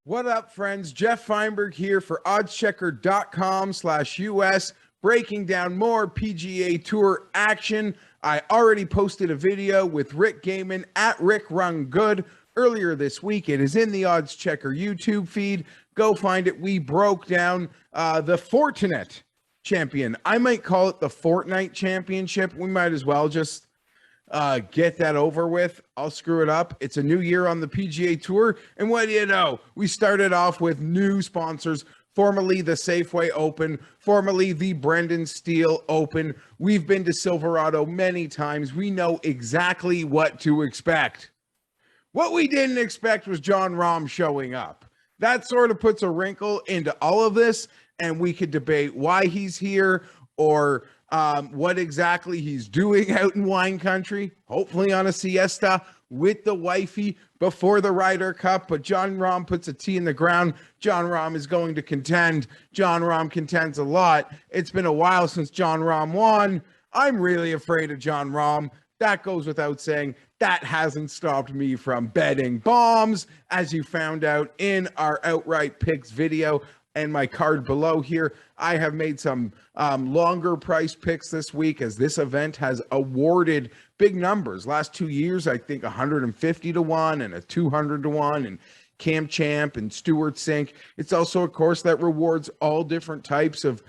What up, friends? Geoff Fienberg here for oddschecker.com/US, breaking down more PGA Tour action. I already posted a video with Rick Gaiman at Rick Run Good earlier this week. It is in the Odds Checker YouTube feed. Go find it. We broke down the Fortinet champion. I might call it the Fortnite championship. We might as well just get that over with. I'll screw it up. It's a new year on the PGA Tour. And what do you know? We started off with new sponsors, formerly the Safeway Open, formerly the Brendan Steele Open. We've been to Silverado many times. We know exactly what to expect. What we didn't expect was Jon Rahm showing up. That sort of puts a wrinkle into all of this, and we could debate why he's here or what exactly he's doing out in wine country, hopefully on a siesta with the wifey before the Ryder Cup. But Jon Rahm puts a tee in the ground. Jon Rahm is going to contend. Jon Rahm contends a lot. It's been a while since Jon Rahm won. I'm really afraid of Jon Rahm. That goes without saying. That hasn't stopped me from betting bombs, as you found out in our outright picks video. And my card below here, I have made some longer price picks this week, as this event has awarded big numbers. Last 2 years, I think 150 to 1 and a 200 to 1 and Camp Champ and Stewart Sink. It's also a course that rewards all different types of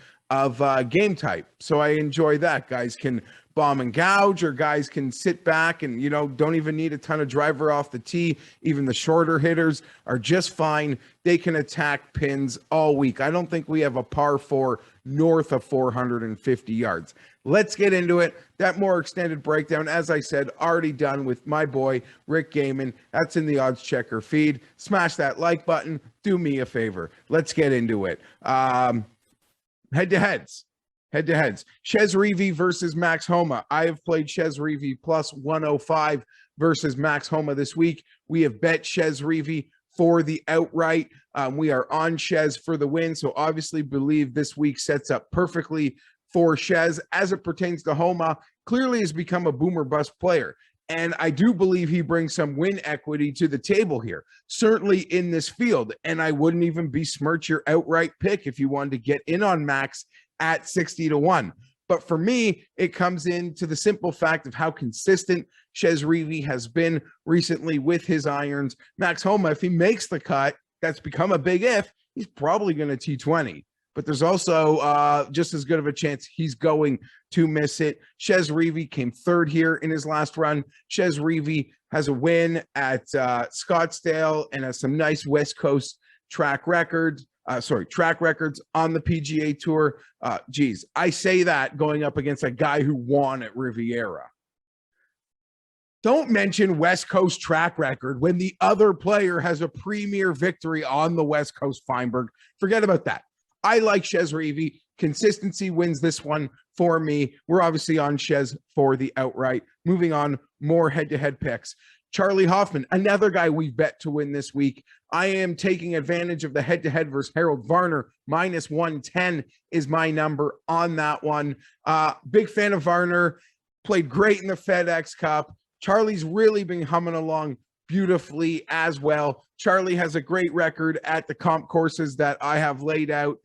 game type. So I enjoy that. Guys can bomb and gouge, or guys can sit back and, don't even need a ton of driver off the tee. Even the shorter hitters are just fine. They can attack pins all week. I don't think we have a par 4 north of 450 yards. Let's get into it. That more extended breakdown, as I said, already done with my boy, Rick Gaiman. That's in the Odds Checker feed. Smash that like button. Do me a favor. Let's get into it. Head-to-heads. Chez Reavie versus Max Homa. I have played Chez Reavie plus 105 versus Max Homa this week. We have bet Chez Reavie for the outright. We are on Chez for the win, so obviously believe this week sets up perfectly for Chez. As it pertains to Homa, clearly has become a boomer bust player. And I do believe he brings some win equity to the table here, certainly in this field. And I wouldn't even besmirch your outright pick if you wanted to get in on Max at 60 to 1. But for me, it comes into the simple fact of how consistent Chez Reavie has been recently with his irons. Max Homa, if he makes the cut, that's become a big if, he's probably going to T20. But there's also just as good of a chance he's going to miss it. Chez Reavie came third here in his last run. Chez Reavie has a win at Scottsdale and has some nice West Coast track records on the PGA Tour. I say that going up against a guy who won at Riviera. Don't mention West Coast track record when the other player has a premier victory on the West Coast, Fienberg. Forget about that. I like Chez Reavie. Consistency wins this one for me. We're obviously on Chez for the outright. Moving on, more head-to-head picks. Charlie Hoffman, another guy we bet to win this week. I am taking advantage of the head-to-head versus Harold Varner. Minus 110 is my number on that one. Big fan of Varner. Played great in the FedEx Cup. Charlie's really been humming along beautifully as well. Charlie has a great record at the comp courses that I have laid out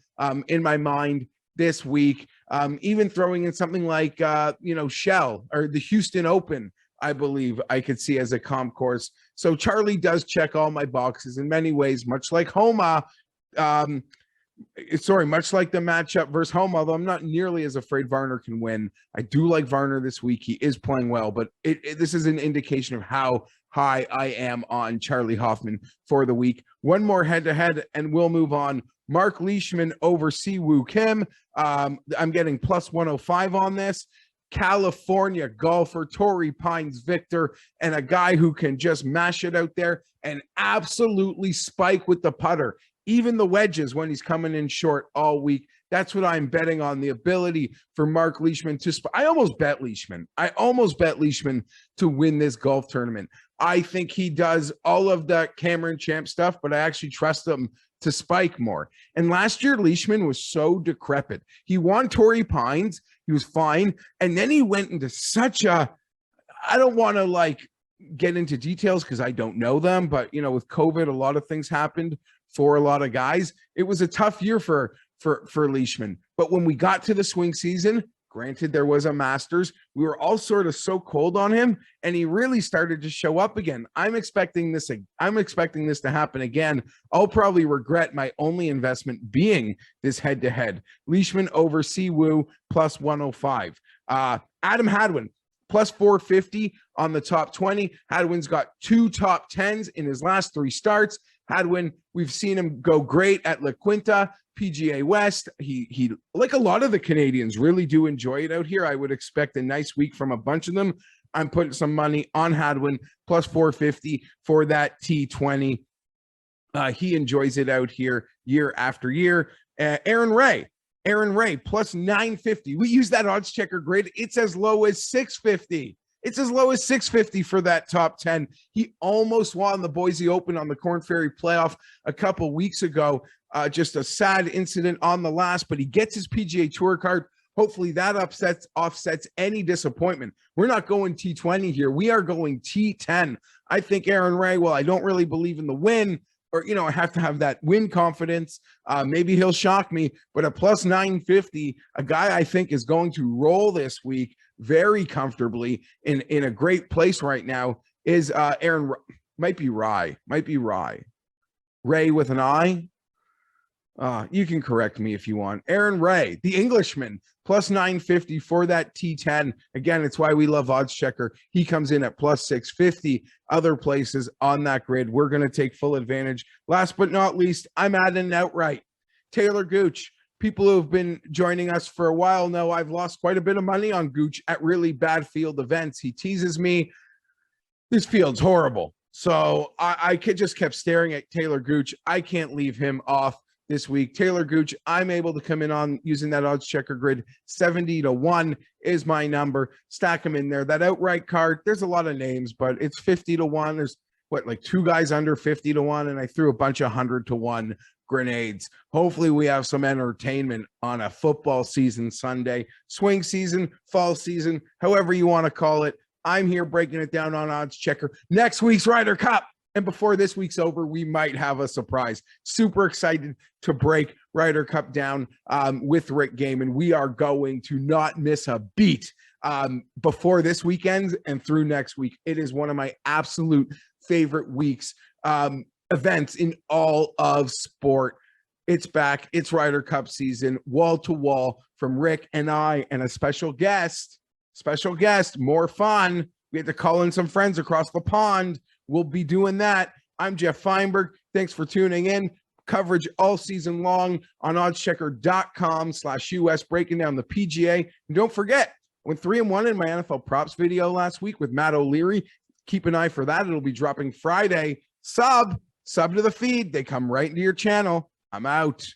in my mind this week. Even throwing in something like, Shell or the Houston Open, I believe I could see as a comp course. So Charlie does check all my boxes in many ways, much like Homa. Much like the matchup versus Homa, although I'm not nearly as afraid Varner can win. I do like Varner this week. He is playing well, but this is an indication of how high I am on Charlie Hoffman for the week. One more head-to-head, and we'll move on. Mark Leishman over Siwoo Kim. I'm getting plus 105 on this. California golfer, Torrey Pines Victor, and a guy who can just mash it out there and absolutely spike with the putter, even the wedges when he's coming in short all week. That's what I'm betting on, the ability for Mark Leishman to I almost bet Leishman to win this golf tournament. I think he does all of the Cameron Champ stuff, but I actually trust him to spike more. And last year, Leishman was so decrepit. He won Torrey Pines, He was fine. And then he went into such a, I don't want to like get into details because I don't know them, but you know, with COVID, a lot of things happened for a lot of guys. It was a tough year for Leishman. But when we got to the swing season, granted, there was a Masters. We were all sort of so cold on him, and he really started to show up again. I'm expecting this to happen again. I'll probably regret my only investment being this head-to-head. Leishman over Siwoo plus 105. Adam Hadwin plus 450 on the top 20. Hadwin's got 2 top 10s in his last 3 starts. Hadwin, we've seen him go great at La Quinta, PGA West. He like a lot of the Canadians really do enjoy it out here. I would expect a nice week from a bunch of them. I'm putting some money on Hadwin plus 450 for that T20. He enjoys it out here year after year. Aaron Ray plus 950. We use that odds checker grid. It's as low as 650. It's as low as 650 for that top 10. He almost won the Boise Open on the Korn Ferry playoff a couple weeks ago. Just a sad incident on the last, but he gets his PGA Tour card. Hopefully that offsets any disappointment. We're not going T20 here. We are going T10. I think Aaron Ray, well, I don't really believe in the win, or, you know, I have to have that win confidence. Maybe he'll shock me, but a plus 950, a guy I think is going to roll this week very comfortably in a great place right now is Aaron, might be Ray with an I. You can correct me if you want. Aaron Ray, the Englishman, plus 950 for that T10. Again, it's why we love Odds Checker. He comes in at plus 650. Other places on that grid, we're going to take full advantage. Last but not least, I'm adding outright. Taylor Gooch. People who have been joining us for a while know I've lost quite a bit of money on Gooch at really bad field events. He teases me. This field's horrible. So I just kept staring at Taylor Gooch. I can't leave him off this week. Taylor Gooch, I'm able to come in on using that odds checker grid. 70-1 is my number. Stack him in there. That outright card, there's a lot of names, but it's 50-1. There's like 2 guys under 50-1, and I threw a bunch of 100-1 grenades. Hopefully we have some entertainment on a football season Sunday, swing season, fall season, however you want to call it. I'm here breaking it down on Odds Checker. Next week's Ryder Cup. And before this week's over, we might have a surprise. Super excited to break Ryder Cup down with Rick Gaiman. We are going to not miss a beat before this weekend and through next week. It is one of my absolute favorite weeks. Events in all of sport. It's back. It's Ryder Cup season, wall to wall from Rick and I and a special guest, more fun. We had to call in some friends across the pond. We'll be doing that. I'm Geoff Fienberg. Thanks for tuning in. Coverage all season long on oddschecker.com/US, breaking down the PGA. And don't forget, I went 3-1 in my NFL props video last week with Matt O'Leary. Keep an eye for that. It'll be dropping Friday. Sub to the feed. They come right into your channel. I'm out.